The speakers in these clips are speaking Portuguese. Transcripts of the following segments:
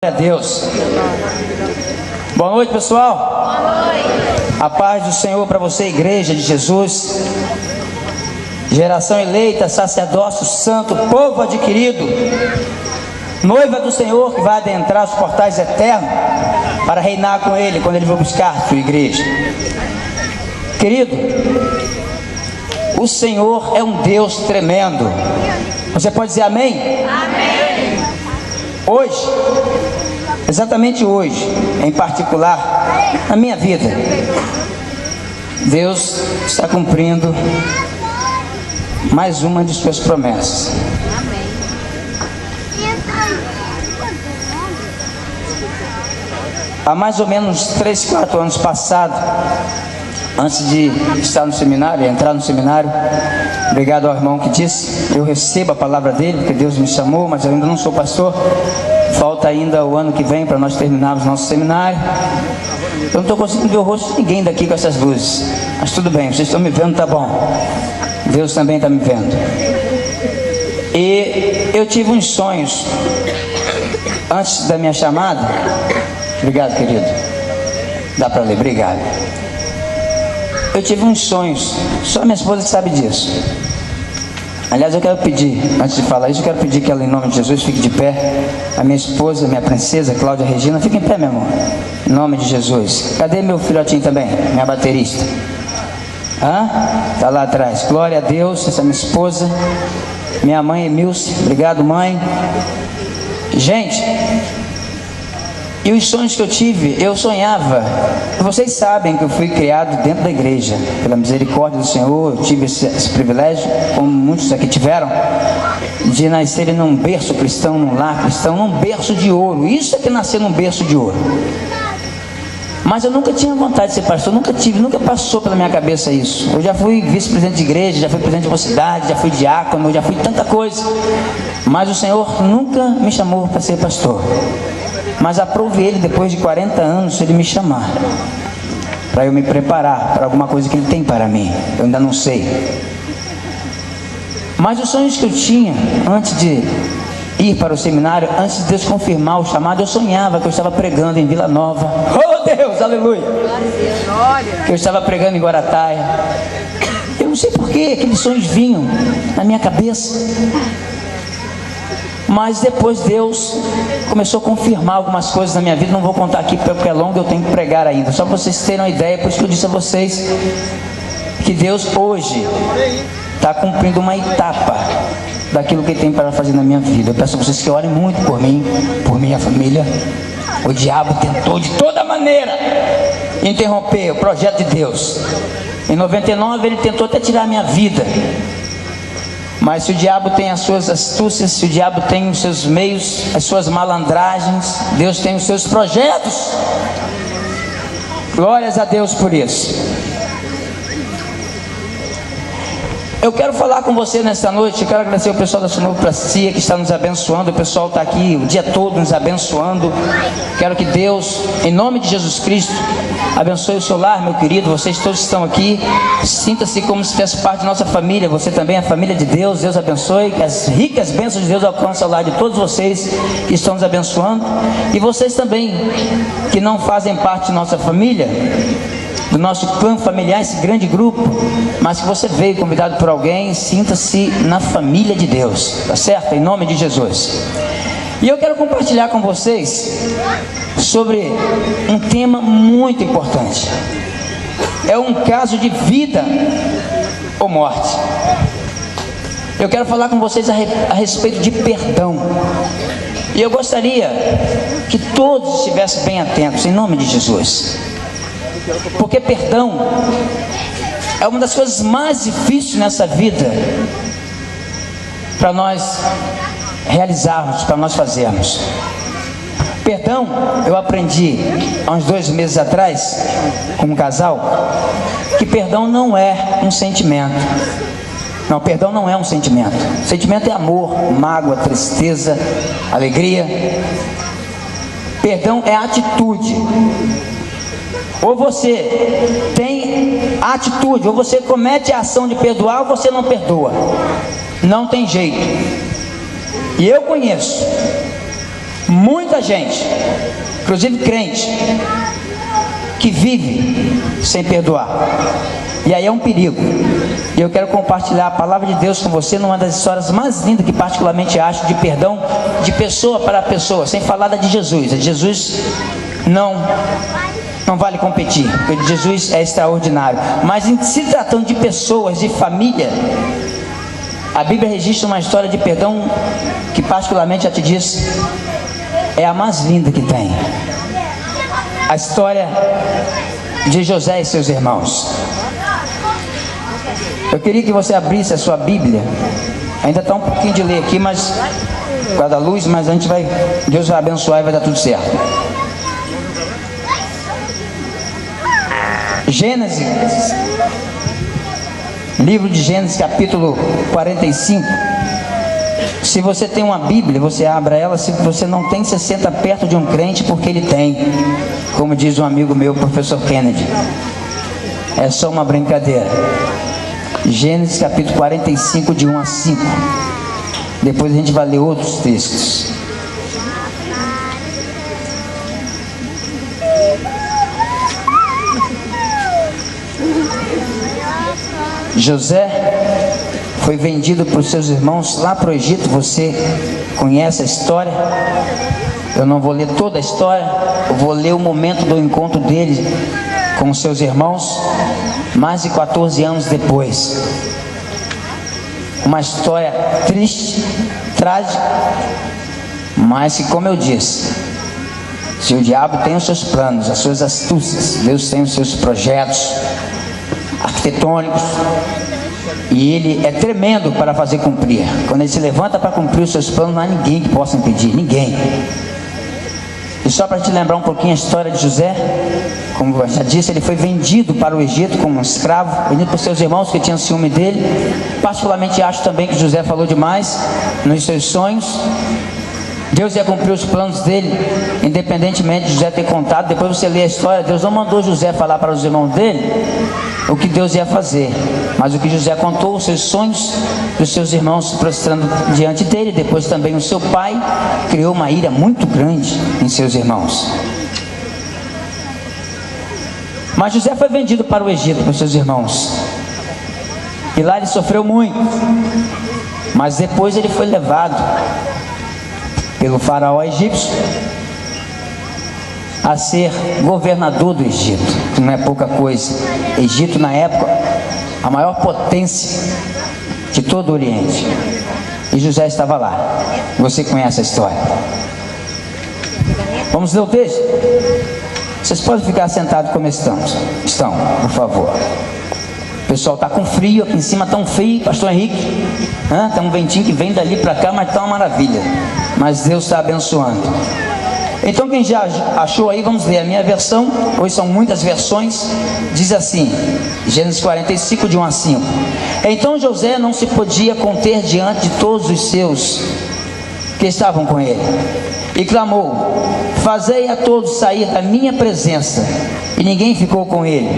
a Deus. Boa noite, pessoal. Boa noite. A paz do Senhor para você, igreja de Jesus, geração eleita, sacerdócio santo, povo adquirido, noiva do Senhor que vai adentrar os portais eternos para reinar com Ele quando Ele for buscar sua igreja. Querido, o Senhor é um Deus tremendo. Você pode dizer amém? Amém. Hoje, exatamente hoje, em particular, na minha vida, Deus está cumprindo mais uma de suas promessas. Há mais ou menos 3, 4 anos passados, antes de estar no seminário, entrar no seminário, obrigado ao irmão que disse, eu recebo a palavra dele, porque Deus me chamou, mas eu ainda não sou pastor. Falta ainda o ano que vem para nós terminarmos nosso seminário. Eu não estou conseguindo ver o rosto de ninguém daqui com essas luzes, mas tudo bem, vocês estão me vendo, tá bom. Deus também está me vendo. E eu tive uns sonhos antes da minha chamada. Obrigado, querido. Dá para ler, obrigado. Eu tive uns sonhos, só minha esposa que sabe disso. Aliás, eu quero pedir, antes de falar isso, eu quero pedir que ela, em nome de Jesus, fique de pé. A minha esposa, minha princesa, Cláudia Regina, fique em pé, meu amor. Em nome de Jesus. Cadê meu filhotinho também? Minha baterista. Tá lá atrás. Glória a Deus, essa é minha esposa. Minha mãe, Emilce. Obrigado, mãe. Gente, e os sonhos que eu tive, eu sonhava. Vocês sabem que eu fui criado dentro da igreja. Pela misericórdia do Senhor, eu tive esse privilégio, como muitos aqui tiveram, de nascer num berço cristão, num lar cristão, num berço de ouro. Isso é que nascer num berço de ouro. Mas eu nunca tinha vontade de ser pastor, nunca passou pela minha cabeça isso. Eu já fui vice-presidente de igreja, já fui presidente de uma cidade, já fui diácono, já fui tanta coisa. Mas o Senhor nunca me chamou para ser pastor. Mas aprove Ele, depois de 40 anos, Ele me chamar, para eu me preparar para alguma coisa que Ele tem para mim. Eu ainda não sei. Mas os sonhos que eu tinha, antes de ir para o seminário, antes de Deus confirmar o chamado, eu sonhava que eu estava pregando em Vila Nova. Oh Deus, aleluia! Que eu estava pregando em Guarataia. Eu não sei porquê, aqueles sonhos vinham na minha cabeça. Mas depois Deus começou a confirmar algumas coisas na minha vida. Não vou contar aqui porque é longo, eu tenho que pregar ainda. Só para vocês terem uma ideia, por isso que eu disse a vocês que Deus hoje está cumprindo uma etapa daquilo que Ele tem para fazer na minha vida. Eu peço a vocês que orem muito por mim, por minha família. O diabo tentou de toda maneira interromper o projeto de Deus. Em 99 ele tentou até tirar a minha vida. Mas se o diabo tem as suas astúcias, se o diabo tem os seus meios, as suas malandragens, Deus tem os seus projetos. Glórias a Deus por isso. Eu quero falar com você nesta noite. Eu quero agradecer o pessoal da Sonoplastia que está nos abençoando. O pessoal está aqui o dia todo nos abençoando. Quero que Deus, em nome de Jesus Cristo, abençoe o seu lar, meu querido. Vocês todos estão aqui, sinta-se como se fizesse parte da nossa família. Você também é a família de Deus. Deus abençoe, que as ricas bênçãos de Deus alcancem o lar de todos vocês que estão nos abençoando. E vocês também, que não fazem parte de nossa família, do nosso clã familiar, esse grande grupo, mas que você veio convidado por alguém, sinta-se na família de Deus, tá certo? Em nome de Jesus. E eu quero compartilhar com vocês sobre um tema muito importante. É um caso de vida ou morte. Eu quero falar com vocês a respeito de perdão. E eu gostaria que todos estivessem bem atentos, em nome de Jesus. Porque perdão é uma das coisas mais difíceis nessa vida para nós realizarmos, para nós fazermos. Perdão, eu aprendi há uns 2 meses atrás com um casal, que perdão não é um sentimento. Não, perdão não é um sentimento. Sentimento é amor, mágoa, tristeza, alegria. Perdão é atitude. Ou você tem atitude, ou você comete a ação de perdoar, ou você não perdoa. Não tem jeito. E eu conheço Muita gente, inclusive crente, que vive sem perdoar. E aí é um perigo. E eu quero compartilhar a palavra de Deus com você numa das histórias mais lindas que particularmente acho de perdão de pessoa para pessoa, sem falar da de Jesus. A de Jesus não vale competir, porque de Jesus é extraordinário. Mas em se tratando de pessoas, de família, a Bíblia registra uma história de perdão que particularmente já te diz, é a mais linda que tem. A história de José e seus irmãos. Eu queria que você abrisse a sua Bíblia. Ainda está um pouquinho de ler aqui, mas por causa da luz, mas a gente vai, Deus vai abençoar e vai dar tudo certo. Gênesis, livro de Gênesis, capítulo 45. Se você tem uma Bíblia, você abra ela. Se você não tem, você senta perto de um crente, porque ele tem, como diz um amigo meu, professor Kennedy. É só uma brincadeira. Gênesis capítulo 45, de 1 a 5. Depois a gente vai ler outros textos. José foi vendido por seus irmãos lá para o Egito. Você conhece a história. Eu não vou ler toda a história, eu vou ler o momento do encontro dele com seus irmãos, mais de 14 anos depois. Uma história triste, trágica, mas que, como eu disse, se o diabo tem os seus planos, as suas astúcias, Deus tem os seus projetos arquitetônicos, e ele é tremendo para fazer cumprir. Quando ele se levanta para cumprir os seus planos, não há ninguém que possa impedir, ninguém. E só para te lembrar um pouquinho a história de José, como eu já disse, ele foi vendido para o Egito como um escravo, vendido por seus irmãos que tinham ciúme dele. Particularmente acho também que José falou demais nos seus sonhos. Deus ia cumprir os planos dele, independentemente de José ter contado. Depois você lê a história, Deus não mandou José falar para os irmãos dele o que Deus ia fazer, mas o que José contou, os seus sonhos dos seus irmãos se prostrando diante dele. Depois também o seu pai criou uma ira muito grande em seus irmãos. Mas José foi vendido para o Egito por seus irmãos, e lá ele sofreu muito. Mas depois ele foi levado pelo faraó egípcio a ser governador do Egito, que não é pouca coisa. Egito na época, a maior potência de todo o Oriente, e José estava lá. Você conhece a história. Vamos ler o texto? Vocês podem ficar sentados como estão, por favor. O pessoal está com frio, aqui em cima está um frio, pastor Henrique. Tem um ventinho que vem dali para cá, mas está uma maravilha. Mas Deus está abençoando. Então quem já achou aí, vamos ler a minha versão. Hoje são muitas versões. Diz assim, Gênesis 45, de 1 a 5. Então José não se podia conter diante de todos os seus que estavam com ele, e clamou: fazei a todos sair da minha presença. E ninguém ficou com ele,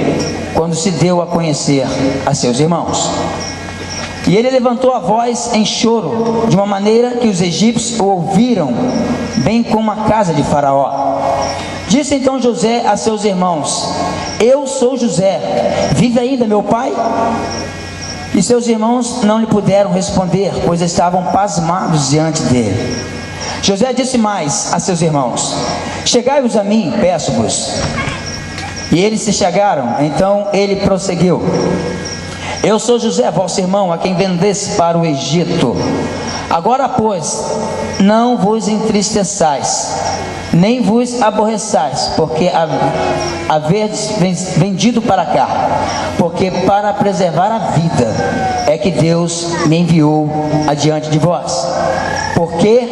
quando se deu a conhecer a seus irmãos. E ele levantou a voz em choro, de uma maneira que os egípcios o ouviram, bem como a casa de Faraó. Disse então José a seus irmãos: eu sou José, vive ainda meu pai? E seus irmãos não lhe puderam responder, pois estavam pasmados diante dele. José disse mais a seus irmãos: chegai-vos a mim, peço-vos. E eles se chegaram. Então ele prosseguiu: eu sou José, vosso irmão, a quem vendeste para o Egito. Agora, pois, não vos entristeçais, nem vos aborreçais, porque haverdes vendido para cá, porque para preservar a vida é que Deus me enviou adiante de vós. Porque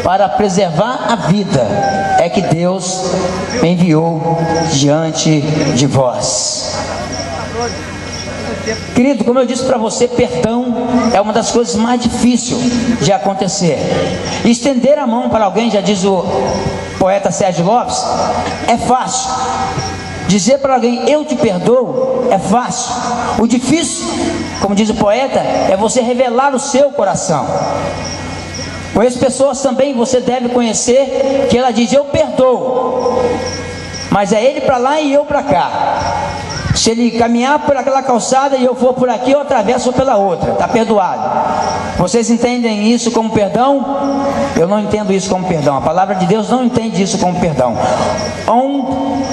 para preservar a vida é que Deus me enviou diante de vós. Querido, como eu disse para você, perdão é uma das coisas mais difíceis de acontecer. Estender a mão para alguém, já diz o poeta Sérgio Lopes, é fácil. Dizer para alguém eu te perdoo é fácil. O difícil, como diz o poeta, é você revelar o seu coração. Conheço pessoas também, você deve conhecer, que ela diz: eu perdoo, mas é ele para lá e eu para cá. Se ele caminhar por aquela calçada e eu for por aqui, eu atravesso pela outra, está perdoado. Vocês entendem isso como perdão? Eu não entendo isso como perdão. A palavra de Deus não entende isso como perdão.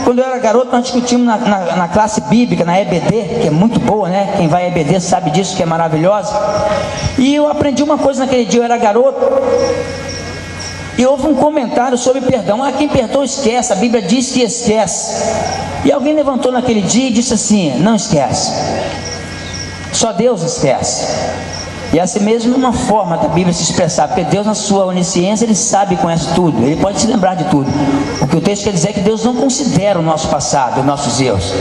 Quando eu era garoto, nós discutimos na classe bíblica, na EBD, que é muito boa, né? Quem vai à EBD sabe disso, que é maravilhosa. E eu aprendi uma coisa naquele dia, eu era garoto, e houve um comentário sobre perdão. Quem perdoa esquece, a Bíblia diz que esquece. E alguém levantou naquele dia e disse assim: não esquece, só Deus esquece. E assim mesmo é uma forma da Bíblia se expressar, porque Deus, na sua onisciência, Ele sabe e conhece tudo, Ele pode se lembrar de tudo. O que o texto quer dizer é que Deus não considera o nosso passado, os nossos erros.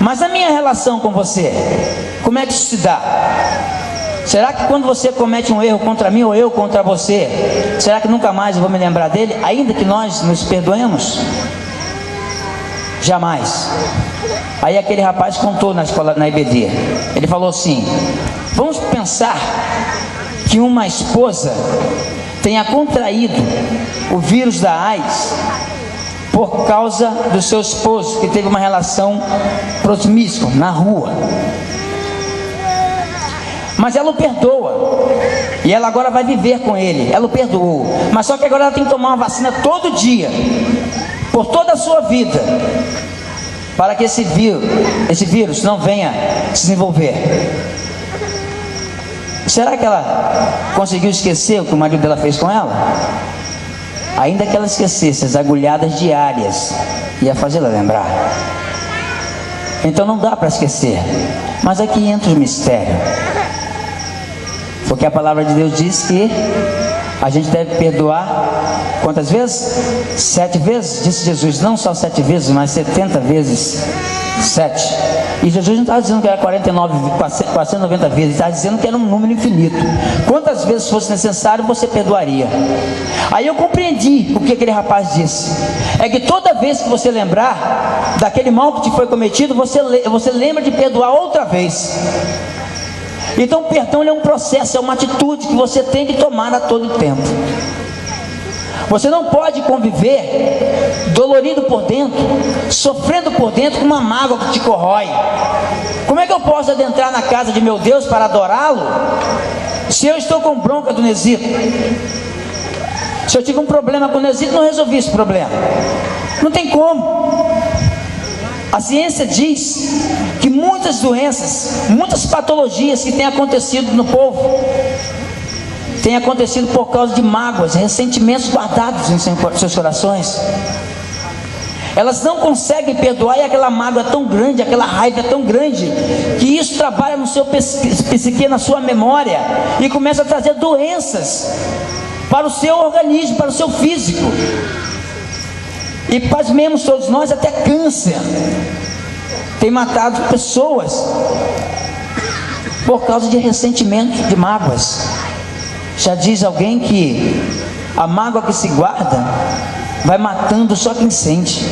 Mas a minha relação com você, como é que isso se dá? Será que quando você comete um erro contra mim ou eu contra você, será que nunca mais eu vou me lembrar dele, ainda que nós nos perdoemos? Jamais. Aí aquele rapaz contou na escola, na IBD, ele falou assim: vamos pensar que uma esposa tenha contraído o vírus da AIDS por causa do seu esposo, que teve uma relação promíscua na rua. Mas ela o perdoa, e ela agora vai viver com ele. Ela o perdoou, mas só que agora ela tem que tomar uma vacina todo dia, por toda a sua vida, para que esse vírus não venha se desenvolver. Será que ela conseguiu esquecer o que o marido dela fez com ela? Ainda que ela esquecesse, as agulhadas diárias ia fazê-la lembrar. Então não dá para esquecer. Mas aqui entra o mistério, porque a palavra de Deus diz que a gente deve perdoar quantas vezes? 7 vezes, disse Jesus. Não só 7 vezes, mas 70 vezes 7. E Jesus não estava dizendo que era 490 vezes, ele estava dizendo que era um número infinito. Quantas vezes fosse necessário, você perdoaria. Aí eu compreendi o que aquele rapaz disse. É que toda vez que você lembrar daquele mal que te foi cometido, você lembra de perdoar outra vez. Então o perdão é um processo, é uma atitude que você tem que tomar a todo tempo. Você não pode conviver dolorido por dentro, sofrendo por dentro com uma mágoa que te corrói. Como é que eu posso adentrar na casa de meu Deus para adorá-lo, se eu estou com bronca do Nesito? Se eu tive um problema com o Nesito, não resolvi esse problema. Não tem como. A ciência diz que muitas doenças, muitas patologias que têm acontecido no povo, têm acontecido por causa de mágoas, ressentimentos guardados em seus corações. Elas não conseguem perdoar, e aquela mágoa é tão grande, aquela raiva é tão grande, que isso trabalha no seu psique, na sua memória, e começa a trazer doenças para o seu organismo, para o seu físico. E pasmemos todos nós, até câncer tem matado pessoas por causa de ressentimento, de mágoas. Já diz alguém que a mágoa que se guarda vai matando só quem sente.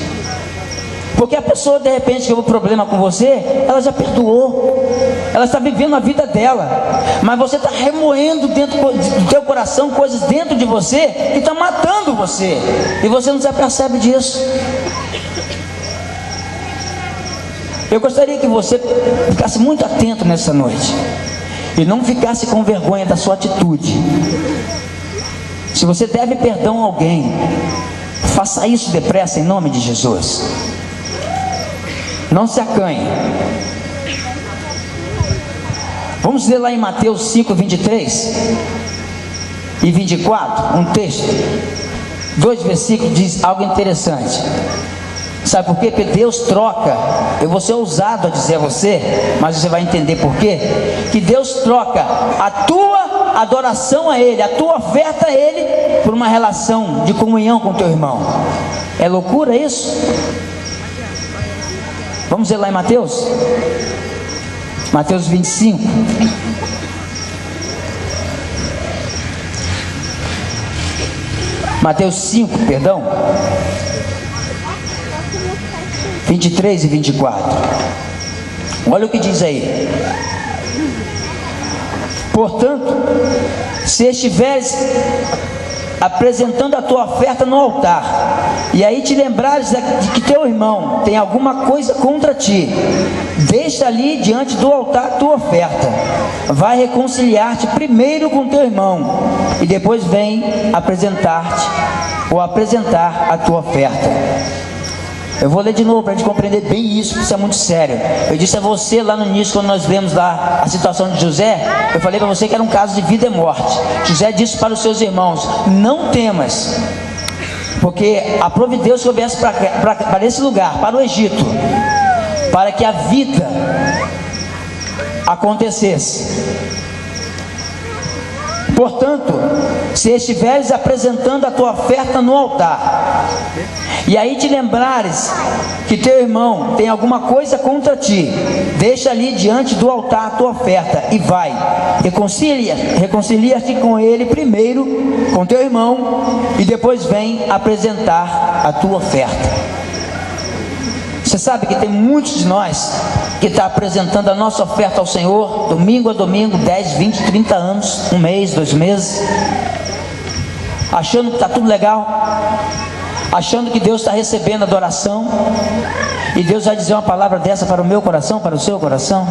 Porque a pessoa, de repente, que teve um problema com você, ela já perdoou, ela está vivendo a vida dela, mas você está remoendo dentro do teu coração coisas dentro de você que está matando você, e você não se apercebe disso. Eu gostaria que você ficasse muito atento nessa noite e não ficasse com vergonha da sua atitude. Se você deve perdão a alguém, faça isso depressa em nome de Jesus. Não se acanhe. Vamos ler lá em Mateus 5, 23 e 24, um texto, 2 versículos, diz algo interessante. Sabe por quê? Porque Deus troca. Eu vou ser ousado a dizer a você, mas você vai entender por quê. Que Deus troca a tua adoração a Ele, a tua oferta a Ele, por uma relação de comunhão com o teu irmão. É loucura isso? Vamos ver lá em Mateus? Mateus 25. Mateus 5, perdão. 23 e 24. Olha o que diz aí. Portanto, se estiveres apresentando a tua oferta no altar, e aí te lembrares de que teu irmão tem alguma coisa contra ti, deixa ali diante do altar a tua oferta, vai reconciliar-te primeiro com teu irmão, e depois vem apresentar-te ou apresentar a tua oferta. Eu vou ler de novo para a gente compreender bem isso, porque isso é muito sério. Eu disse a você lá no início, quando nós lemos lá a situação de José, eu falei para você que era um caso de vida e morte. José disse para os seus irmãos: não temas, porque aprove Deus que eu viesse para esse lugar, para o Egito, para que a vida acontecesse. Portanto, se estiveres apresentando a tua oferta no altar, e aí te lembrares que teu irmão tem alguma coisa contra ti, deixa ali diante do altar a tua oferta, e vai, reconcilia-te com ele primeiro, com teu irmão, e depois vem apresentar a tua oferta. Você sabe que tem muitos de nós que está apresentando a nossa oferta ao Senhor, domingo a domingo, 10, 20, 30 anos, um mês, 2 meses, achando que está tudo legal, achando que Deus está recebendo adoração, e Deus vai dizer uma palavra dessa para o meu coração, para o seu coração.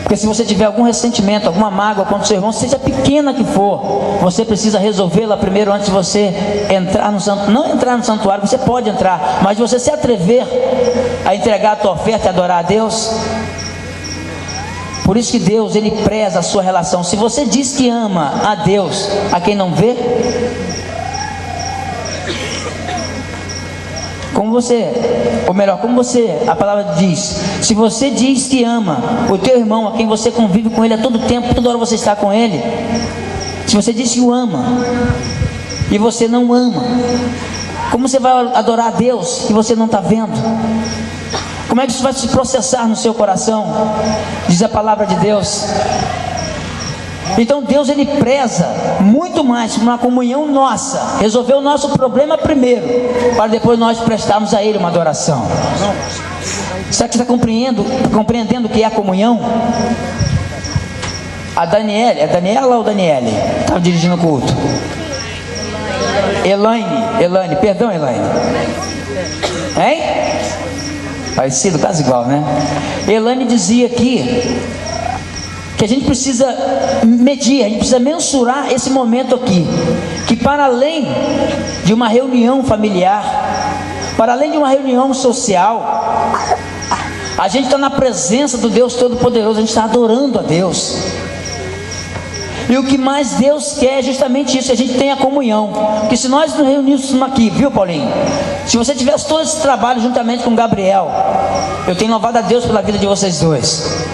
Porque se você tiver algum ressentimento, alguma mágoa contra o seu irmão, seja pequena que for, você precisa resolvê-la primeiro antes de você entrar no santuário. Não entrar no santuário, você pode entrar, mas você se atrever a entregar a tua oferta e adorar a Deus. Por isso que Deus, Ele preza a sua relação. Se você diz que ama a Deus, a quem não vê, como você, a palavra diz, se você diz que ama o teu irmão, a quem você convive com ele a todo tempo, toda hora você está com ele, se você diz que o ama, e você não ama, como você vai adorar a Deus que você não está vendo? Como é que isso vai se processar no seu coração? Diz a palavra de Deus. Então Deus, Ele preza muito mais por uma comunhão nossa, resolver o nosso problema primeiro, para depois nós prestarmos a Ele uma adoração. Será que você está compreendendo o que é a comunhão? A Daniele, é Daniela ou Daniele? Estava dirigindo o culto. Elaine, perdão, Elaine. Hein? Parecido, quase igual, né? Elaine dizia aqui que a gente precisa medir, a gente precisa mensurar esse momento aqui, que para além de uma reunião familiar, para além de uma reunião social, a gente está na presença do Deus Todo-Poderoso, a gente está adorando a Deus. E o que mais Deus quer é justamente isso, que a gente tenha comunhão. Porque se nós nos reuníssemos aqui, viu, Paulinho? Se você tivesse todo esse trabalho juntamente com o Gabriel, eu tenho louvado a Deus pela vida de vocês dois,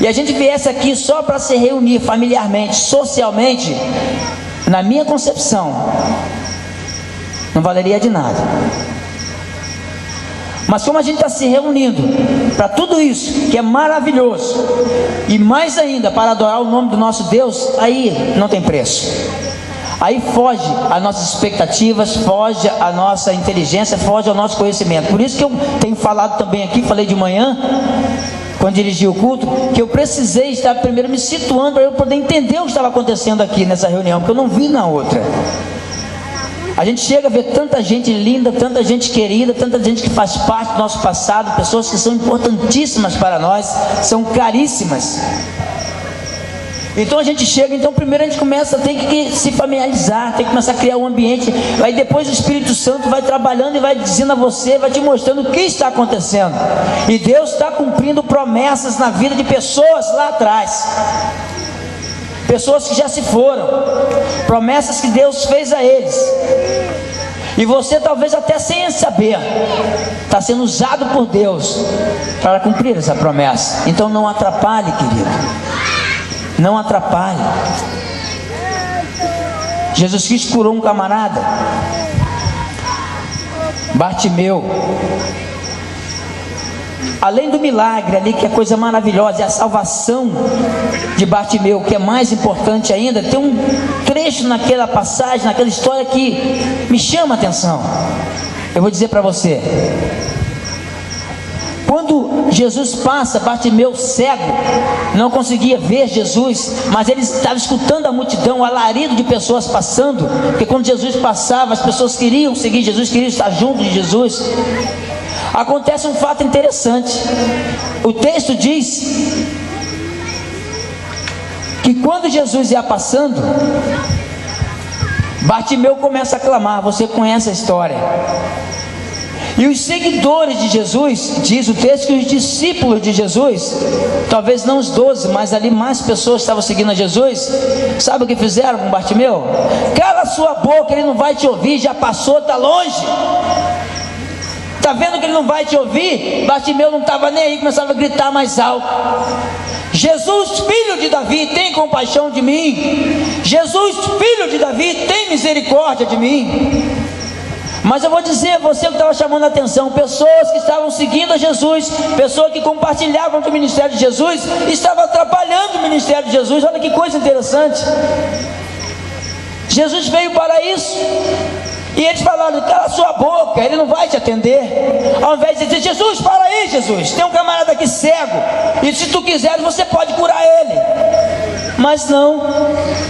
e a gente viesse aqui só para se reunir familiarmente, socialmente, na minha concepção, não valeria de nada. Mas como a gente está se reunindo para tudo isso, que é maravilhoso, e mais ainda para adorar o nome do nosso Deus, aí não tem preço. Aí foge as nossas expectativas, foge a nossa inteligência, foge ao nosso conhecimento. Por isso que eu tenho falado também aqui, falei de manhã, quando dirigi o culto, que eu precisei estar primeiro me situando para eu poder entender o que estava acontecendo aqui nessa reunião, porque eu não vi na outra. A gente chega a ver tanta gente linda, tanta gente querida, tanta gente que faz parte do nosso passado, pessoas que são importantíssimas para nós, são caríssimas. Então a gente chega, então primeiro a gente começa, tem que se familiarizar, tem que começar a criar um ambiente, aí depois o Espírito Santo vai trabalhando e vai dizendo a você, vai te mostrando o que está acontecendo, e Deus está cumprindo promessas na vida de pessoas lá atrás, pessoas que já se foram, promessas que Deus fez a eles, e você talvez até sem saber, está sendo usado por Deus para cumprir essa promessa. Então não atrapalhe, querido, não atrapalhe. Jesus Cristo curou um camarada, Bartimeu. Além do milagre ali, que é coisa maravilhosa, é a salvação de Bartimeu, que é mais importante ainda, tem um trecho naquela passagem, naquela história que me chama a atenção. Eu vou dizer para você: quando quando Jesus passa, Bartimeu cego, não conseguia ver Jesus, mas ele estava escutando a multidão, o alarido de pessoas passando, porque quando Jesus passava, as pessoas queriam seguir Jesus, queriam estar junto de Jesus. Acontece um fato interessante. O texto diz que quando Jesus ia passando, Bartimeu começa a clamar. Você conhece a história. E os seguidores de Jesus, diz o texto que os discípulos de Jesus, talvez não os 12, mas ali mais pessoas estavam seguindo a Jesus. Sabe o que fizeram com Bartimeu? Cala sua boca, ele não vai te ouvir, já passou, está longe. Está vendo que ele não vai te ouvir? Bartimeu não estava nem aí, começava a gritar mais alto: Jesus, filho de Davi, tem compaixão de mim. Jesus, filho de Davi, tem misericórdia de mim. Mas eu vou dizer, você que estava chamando a atenção, pessoas que estavam seguindo a Jesus, pessoas que compartilhavam do ministério de Jesus, estavam atrapalhando o ministério de Jesus. Olha que coisa interessante. Jesus veio para isso. E eles falaram: cala sua boca, ele não vai te atender. Ao invés de dizer: Jesus, para aí, Jesus, tem um camarada aqui cego, e se tu quiseres você pode curar ele. Mas não,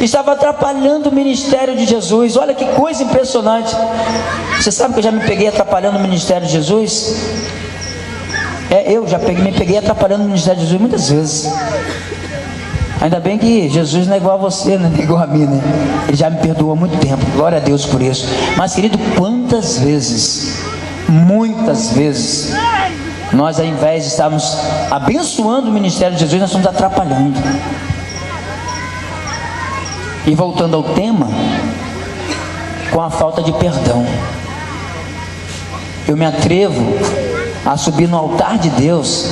estava atrapalhando o ministério de Jesus. Olha que coisa impressionante. Você sabe que eu já me peguei atrapalhando o ministério de Jesus? Eu já me peguei atrapalhando o ministério de Jesus muitas vezes. Ainda bem que Jesus não é igual a você, não é igual a mim, né? Ele já me perdoou há muito tempo, glória a Deus por isso. Mas querido, quantas vezes, muitas vezes, nós ao invés de estarmos abençoando o ministério de Jesus, nós estamos atrapalhando. E voltando ao tema, com a falta de perdão, eu me atrevo a subir no altar de Deus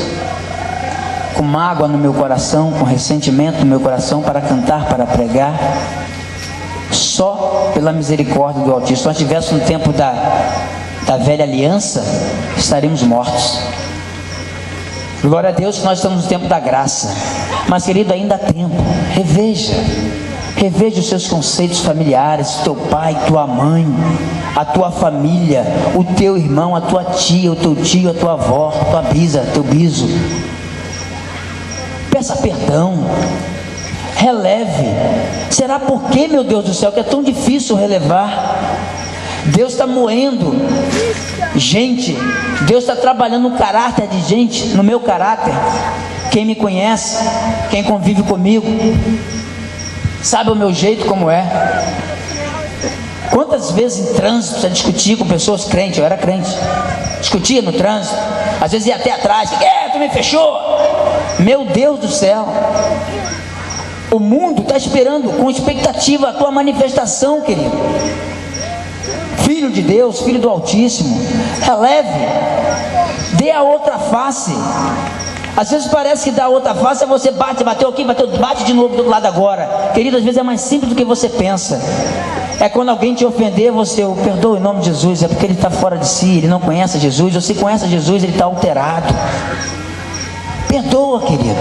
com mágoa no meu coração, com ressentimento no meu coração, para cantar, para pregar, só pela misericórdia do Altíssimo. Se nós estivéssemos no tempo da velha aliança, estaríamos mortos. Glória a Deus que nós estamos no tempo da graça. Mas querido, ainda há tempo. Reveja os seus conceitos familiares, teu pai, tua mãe, a tua família, o teu irmão, a tua tia, o teu tio, a tua avó, a tua bisa, teu biso. Peça perdão, releve. Será por que, meu Deus do céu, que é tão difícil relevar? Deus está moendo gente, Deus está trabalhando no caráter de gente, no meu caráter. Quem me conhece, quem convive comigo, sabe o meu jeito como é. Quantas vezes em trânsito você discutia com pessoas crentes? Eu era crente, discutia no trânsito, às vezes ia até atrás: tu me fechou? Meu Deus do céu, o mundo está esperando com expectativa a tua manifestação, querido. Filho de Deus, filho do Altíssimo, releve, dê a outra face. Às vezes parece que dá a outra face é você bateu aqui, bate de novo do outro lado agora. Querido, às vezes é mais simples do que você pensa. É quando alguém te ofender, você o perdoa em nome de Jesus. É porque ele está fora de si, ele não conhece Jesus. Ou se conhece Jesus, ele está alterado. Perdoa, querido.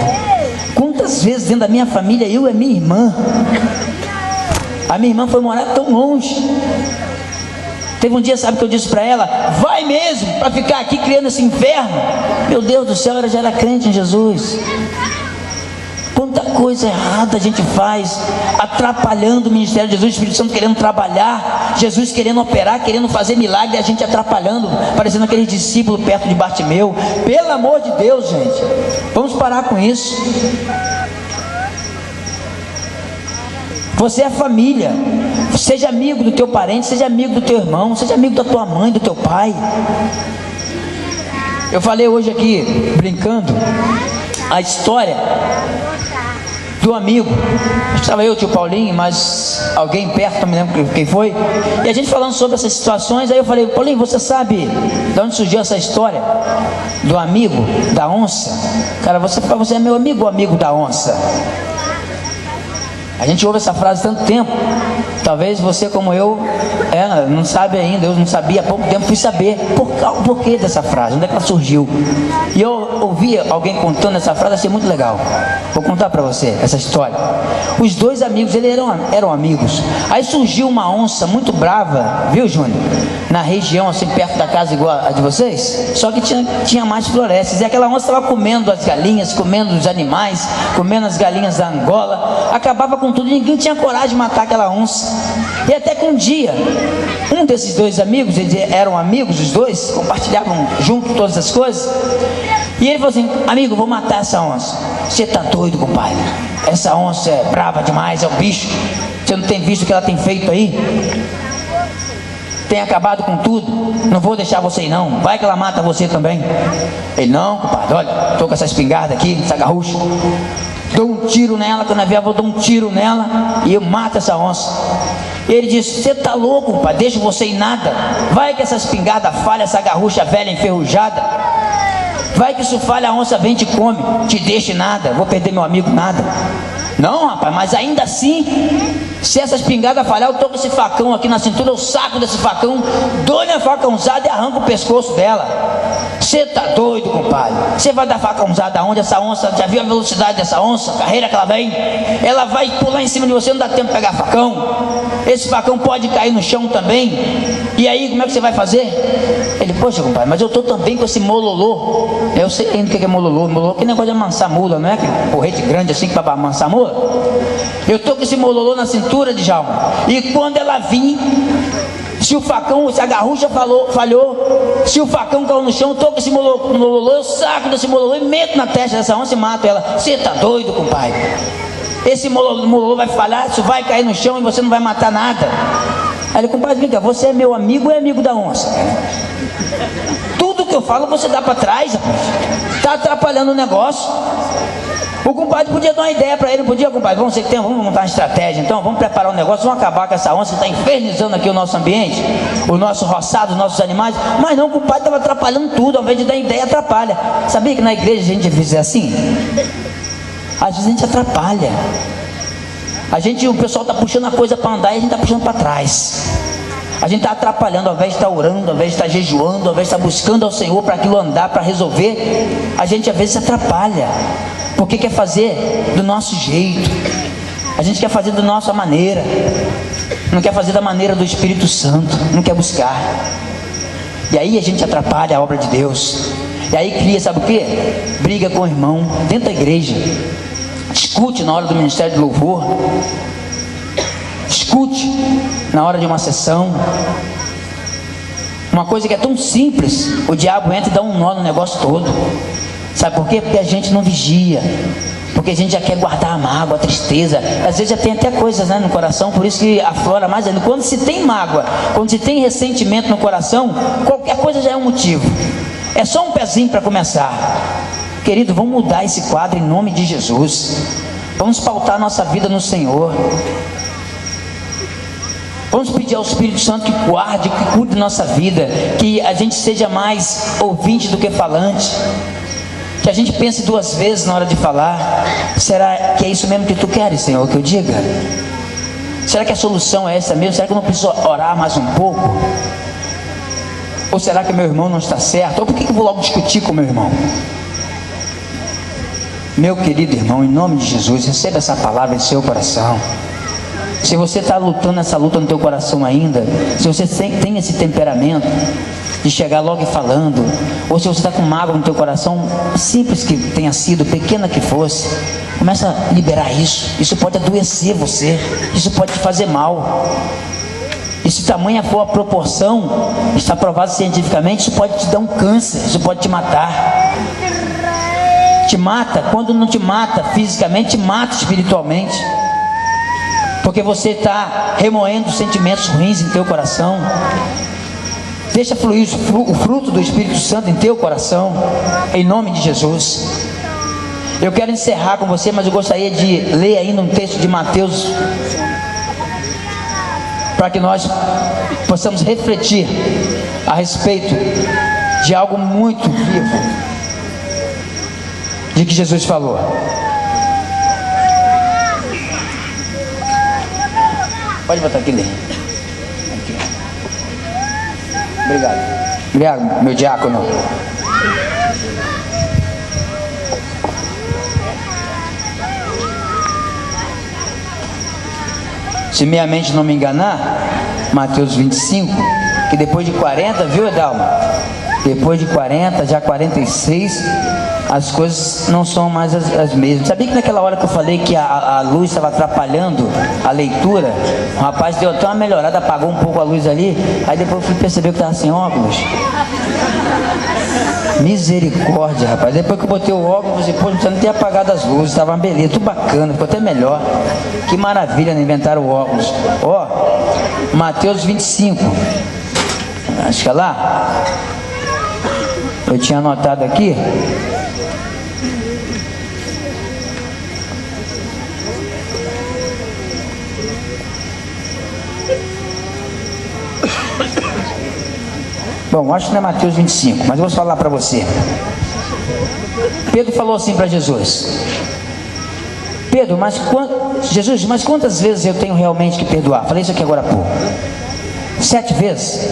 Quantas vezes dentro da minha família, eu e a minha irmã, a minha irmã foi morar tão longe. Teve um dia, sabe que eu disse para ela: vai mesmo para ficar aqui criando esse inferno? Meu Deus do céu, ela já era crente em Jesus. Quanta coisa errada a gente faz, atrapalhando o ministério de Jesus. O Espírito Santo querendo trabalhar, Jesus querendo operar, querendo fazer milagre, e a gente atrapalhando, parecendo aquele discípulo perto de Bartimeu. Pelo amor de Deus, gente, vamos parar com isso. Você é família. Seja amigo do teu parente, seja amigo do teu irmão, seja amigo da tua mãe, do teu pai. Eu falei hoje aqui, brincando, a história do amigo. Estava eu, o tio Paulinho, mas alguém perto, não me lembro quem foi. E a gente falando sobre essas situações. Aí eu falei: Paulinho, você sabe de onde surgiu essa história do amigo da onça? Cara, você é meu amigo ou amigo da onça? A gente ouve essa frase há tanto tempo. Talvez você, como eu, não sabe ainda, eu não sabia, há pouco tempo fui saber o porquê dessa frase, onde é que ela surgiu. E eu ouvi alguém contando essa frase, achei muito legal. Vou contar para você essa história. Os dois amigos, eles eram amigos. Aí surgiu uma onça muito brava, viu, Júnior? Na região, assim, perto da casa igual a de vocês, só que tinha mais florestas. E aquela onça estava comendo as galinhas, comendo os animais, comendo as galinhas da Angola, acabava com tudo, ninguém tinha coragem de matar aquela onça. E até que um dia, um desses dois amigos, eles eram amigos, os dois, compartilhavam junto todas as coisas, e ele falou assim: amigo, vou matar essa onça. Você tá doido, compadre? Essa onça é brava demais, é um bicho. Você não tem visto o que ela tem feito aí? Tem acabado com tudo. Não vou deixar você ir não. Vai que ela mata você também. Ele: não, compadre, olha, tô com essa espingarda aqui, essa garrucha. Dou um tiro nela, quando eu vier, vou dar um tiro nela e eu mato essa onça. Ele disse: você tá louco, compadre? Deixa você ir nada. Vai que essa espingarda falha, essa garrucha velha enferrujada. Vai que isso falha, a onça vem e te come. Te deixa nada, vou perder meu amigo nada. Não, rapaz, mas ainda assim, se essa espingarda falhar, eu tô com esse facão aqui na cintura, eu saco desse facão, dou-lhe a facãozada e arranco o pescoço dela. Você tá doido, compadre? Você vai dar facãozada aonde? Essa onça, já viu a velocidade dessa onça? A carreira que ela vem? Ela vai pular em cima de você, não dá tempo de pegar facão. Esse facão pode cair no chão também. E aí, como é que você vai fazer? Ele: poxa, compadre, mas eu tô também com esse mololô. Eu sei ainda o que é mololô. Mololô que negócio de amansar mula, não é? Que porrete grande assim que para amansar mula. Eu tô com esse mololô na cintura, Djalma. E quando ela vir, se o facão, se a garrucha falhou, se o facão caiu no chão, eu tô com esse mololô, eu saco desse mololô e meto na testa dessa onça e mato ela. Você tá doido, compadre? Esse mololô vai falhar, isso vai cair no chão e você não vai matar nada. Aí ele: compadre, vem cá, você é meu amigo ou é amigo da onça? Tudo que eu falo você dá para trás, tá atrapalhando o negócio. O compadre podia dar uma ideia para ele, não podia, compadre? Vamos montar uma estratégia, então, vamos preparar um negócio, vamos acabar com essa onça que está infernizando aqui o nosso ambiente, o nosso roçado, os nossos animais. Mas não, o compadre estava atrapalhando tudo, ao invés de dar ideia, atrapalha. Sabia que na igreja a gente fizer assim? Às vezes a gente atrapalha. O pessoal está puxando a coisa para andar e a gente está puxando para trás. A gente está atrapalhando, ao invés de estar orando, ao invés de estar jejuando, ao invés de estar buscando ao Senhor para aquilo andar, para resolver, a gente às vezes atrapalha, porque quer fazer do nosso jeito, a gente quer fazer da nossa maneira, não quer fazer da maneira do Espírito Santo, não quer buscar, e aí a gente atrapalha a obra de Deus, e aí cria, sabe o que? Briga com o irmão dentro da igreja, discute na hora do ministério de louvor, discute na hora de uma sessão. Uma coisa que é tão simples, o diabo entra e dá um nó no negócio todo. Sabe por quê? Porque a gente não vigia, porque a gente já quer guardar a mágoa, a tristeza. Às vezes já tem até coisas, né, no coração, por isso que aflora mais ainda. Quando se tem mágoa, quando se tem ressentimento no coração, qualquer coisa já é um motivo. É só um pezinho para começar. Querido, vamos mudar esse quadro em nome de Jesus. Vamos pautar nossa vida no Senhor. Vamos pedir ao Espírito Santo que guarde, que cuide da nossa vida, que a gente seja mais ouvinte do que falante, que a gente pense duas vezes na hora de falar. Será que é isso mesmo que tu queres, Senhor, que eu diga? Será que a solução é essa mesmo? Será que eu não preciso orar mais um pouco? Ou será que meu irmão não está certo? Ou por que eu vou logo discutir com meu irmão? Meu querido irmão, em nome de Jesus, receba essa palavra em seu coração. Se você está lutando essa luta no teu coração ainda, se você tem esse temperamento de chegar logo e falando, ou se você está com mágoa no teu coração, simples que tenha sido, pequena que fosse, começa a liberar isso. Isso pode adoecer você, isso pode te fazer mal. E se tamanha for a proporção, está provado cientificamente, isso pode te dar um câncer, isso pode te matar. Te mata, quando não te mata fisicamente, te mata espiritualmente. Porque você está remoendo sentimentos ruins em teu coração. Deixa fluir o fruto do Espírito Santo em teu coração, em nome de Jesus. Eu quero encerrar com você, mas eu gostaria de ler ainda um texto de Mateus, para que nós possamos refletir a respeito de algo muito vivo, de que Jesus falou. Pode botar aqui dentro. Aqui. Obrigado. Obrigado, meu diácono. Se minha mente não me enganar, Mateus 25, que depois de 40, viu, Edalma? Depois de 40, já 46, as coisas não são mais as mesmas. Sabia que naquela hora que eu falei que a luz estava atrapalhando a leitura, o rapaz deu até uma melhorada, apagou um pouco a luz ali, aí depois eu fui perceber que estava sem óculos. Misericórdia, rapaz. Depois que eu botei o óculos, eu falei, pô, não precisa nem ter apagado as luzes, estava uma beleza, tudo bacana, ficou até melhor. Que maravilha, né, inventar o óculos. Ó, Mateus 25, acho que é lá. Eu tinha anotado aqui. Bom, acho que não é Mateus 25, mas eu vou falar para você. Pedro falou assim para Jesus: Pedro, Jesus, mas quantas vezes eu tenho realmente que perdoar? Falei isso aqui agora há pouco. 7 vezes.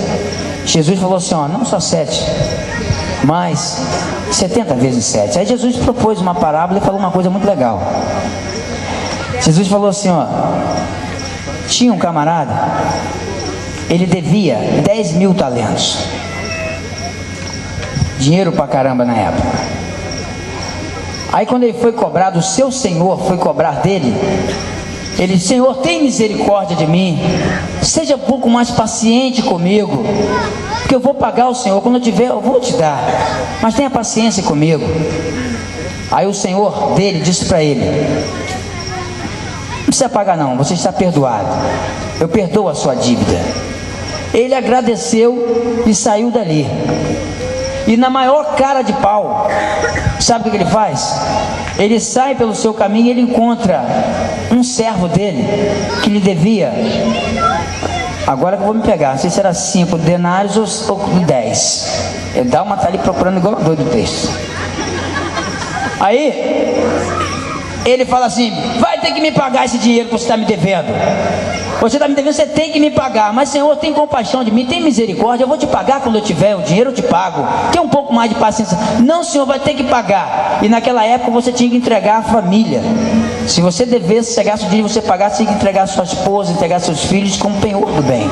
Jesus falou assim, ó, não só 7, mas 70 vezes 7. Aí Jesus propôs uma parábola e falou uma coisa muito legal. Jesus falou assim, ó, tinha um camarada, ele devia 10.000 talentos. Dinheiro pra caramba na época. Aí quando ele foi cobrado, o seu senhor foi cobrar dele. Ele disse, Senhor, tem misericórdia de mim, seja um pouco mais paciente comigo, porque eu vou pagar o Senhor, quando eu tiver eu vou te dar, mas tenha paciência comigo. Aí o senhor dele disse para ele, não precisa pagar não, você está perdoado, eu perdoo a sua dívida. Ele agradeceu e saiu dali. E na maior cara de pau, sabe o que ele faz? Ele sai pelo seu caminho e ele encontra um servo dele que lhe devia, agora que eu vou me pegar, não sei se era 5 denários ou 10. Ele dá uma, tá ali procurando igual doido do texto. Aí ele fala assim, vai ter que me pagar esse dinheiro que você está me devendo. Você está me devendo, você tem que me pagar. Mas Senhor, tem compaixão de mim, tem misericórdia, eu vou te pagar quando eu tiver o dinheiro, eu te pago. Tem um pouco mais de paciência. Não, Senhor, vai ter que pagar. E naquela época você tinha que entregar a família. Se você devesse, chegasse o dia de você pagar, você tinha que entregar a sua esposa, entregar seus filhos como penhor do bem.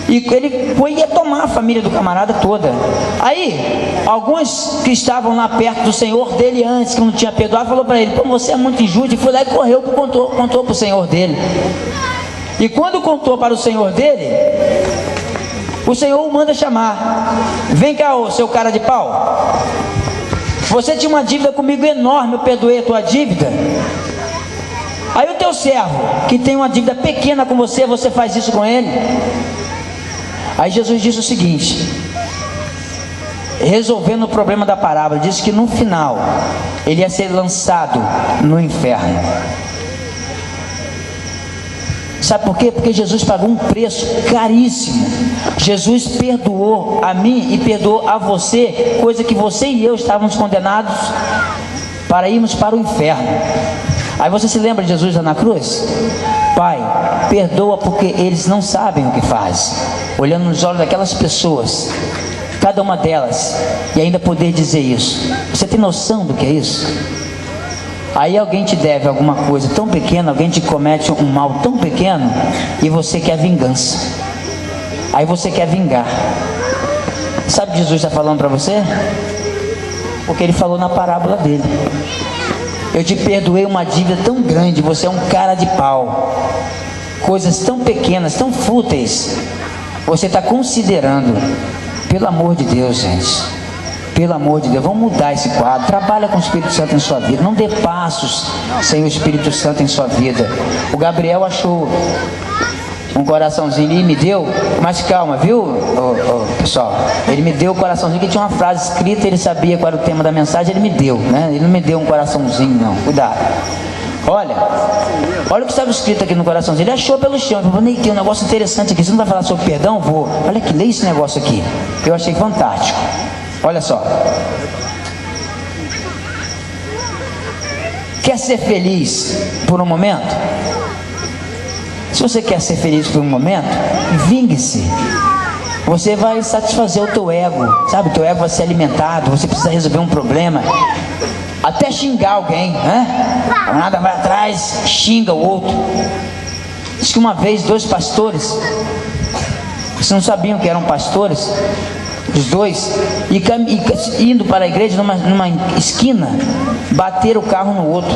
E ele foi e ia tomar a família do camarada toda. Aí, alguns que estavam lá perto do senhor dele antes, que não tinha perdoado, falou para ele, pô, você é muito injusto, e foi lá e correu, contou para o senhor dele. E quando contou para o senhor dele, o senhor o manda chamar. Vem cá, ô seu cara de pau, você tinha uma dívida comigo enorme, eu perdoei a tua dívida. Aí o teu servo, que tem uma dívida pequena com você, você faz isso com ele? Aí Jesus disse o seguinte, resolvendo o problema da parábola, disse que no final ele ia ser lançado no inferno. Sabe por quê? Porque Jesus pagou um preço caríssimo. Jesus perdoou a mim e perdoou a você, coisa que você e eu estávamos condenados para irmos para o inferno. Aí você se lembra de Jesus lá na cruz? Pai, perdoa porque eles não sabem o que fazem. Olhando nos olhos daquelas pessoas, cada uma delas, e ainda poder dizer isso. Você tem noção do que é isso? Aí alguém te deve alguma coisa tão pequena, alguém te comete um mal tão pequeno, e você quer vingança. Aí você quer vingar. Sabe o que Jesus está falando para você? Porque ele falou na parábola dele. Eu te perdoei uma dívida tão grande, você é um cara de pau. Coisas tão pequenas, tão fúteis, você está considerando. Pelo amor de Deus, gente, pelo amor de Deus, vamos mudar esse quadro. Trabalha com o Espírito Santo em sua vida, não dê passos sem o Espírito Santo em sua vida. O Gabriel achou um coraçãozinho e me deu, mas calma, viu, pessoal, ele me deu o coraçãozinho que tinha uma frase escrita, ele sabia qual era o tema da mensagem, ele me deu, né? Ele não me deu um coraçãozinho não, cuidado. Olha o que estava escrito aqui no coraçãozinho. Ele achou pelo chão. Ele falou, Ney, tem um negócio interessante aqui. Você não vai falar sobre perdão? Vou. Olha aqui, lê esse negócio aqui. Eu achei fantástico. Olha só. Quer ser feliz por um momento? Se você quer ser feliz por um momento, vingue-se. Você vai satisfazer o teu ego, sabe? O teu ego vai ser alimentado, você precisa resolver um problema, até xingar alguém, né? Nada vai atrás, xinga o outro. Diz que uma vez 2 pastores, vocês não sabiam que eram pastores, os 2, e indo para a igreja numa esquina, bateram o carro no outro.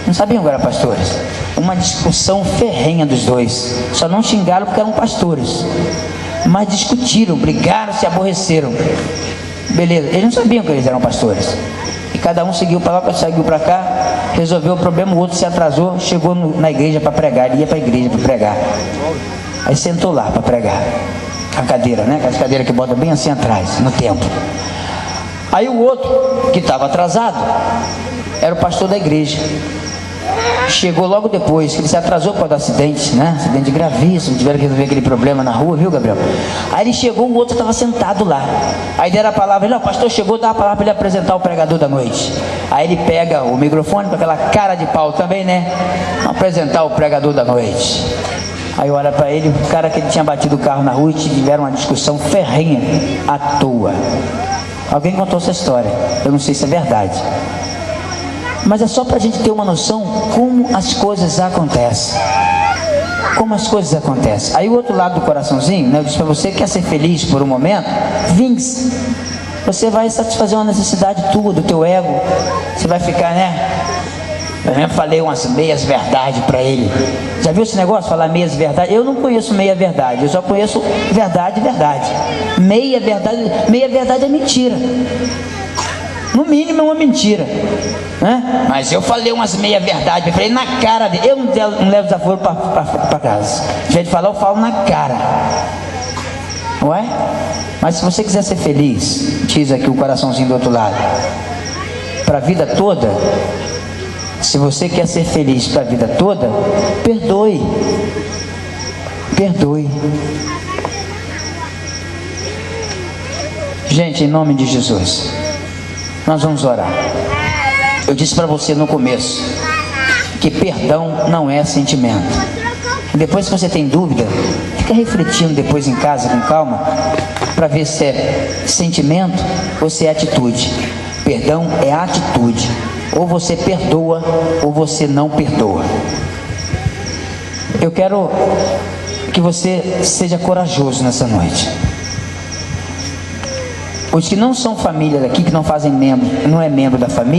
Não sabiam que eram pastores. Uma discussão ferrenha dos 2. Só não xingaram porque eram pastores, mas discutiram, brigaram, se aborreceram. Beleza, eles não sabiam que eles eram pastores. E cada um seguiu para lá, seguiu para cá, resolveu o problema. O outro se atrasou, chegou na igreja para pregar. Ele ia para a igreja para pregar. Aí sentou lá para pregar. A cadeira, né? Aquela cadeira que bota bem assim atrás, no templo. Aí o outro, que estava atrasado, era o pastor da igreja. Chegou logo depois, que ele se atrasou por causa do acidente, né? Acidente gravíssimo, tiveram que resolver aquele problema na rua, viu, Gabriel? Aí ele chegou, o outro estava sentado lá. Aí deram a palavra, o pastor chegou, dá a palavra para ele apresentar o pregador da noite. Aí ele pega o microfone com aquela cara de pau também, né? Vamos apresentar o pregador da noite. Aí olha para ele, o cara que ele tinha batido o carro na rua, e tiveram uma discussão ferrenha à toa. Alguém contou essa história, eu não sei se é verdade, mas é só para a gente ter uma noção como as coisas acontecem. Como as coisas acontecem. Aí o outro lado do coraçãozinho, né, eu disse para você, quer ser feliz por um momento? Vingue-se. Você vai satisfazer uma necessidade tua, do teu ego. Você vai ficar, né? Eu mesmo falei umas meias verdades para ele. Já viu esse negócio, falar meias verdades? Eu não conheço meia verdade, eu só conheço verdade, verdade. Meia verdade é mentira. No mínimo é uma mentira, né? Mas eu falei umas meia verdades, eu falei na cara dele. Eu não levo desaforo para casa. Se ele falar, eu falo na cara. Ué? Mas se você quiser ser feliz, diz aqui o coraçãozinho do outro lado, para a vida toda. Se você quer ser feliz para a vida toda, perdoe. Perdoe. Gente, em nome de Jesus, nós vamos orar. Eu disse para você no começo que perdão não é sentimento. Depois, se você tem dúvida, fica refletindo depois em casa com calma, para ver se é sentimento ou se é atitude. Perdão é atitude. Ou você perdoa, ou você não perdoa. Eu quero que você seja corajoso nessa noite. Os que não são família daqui, que não fazem membro, não é membro da família,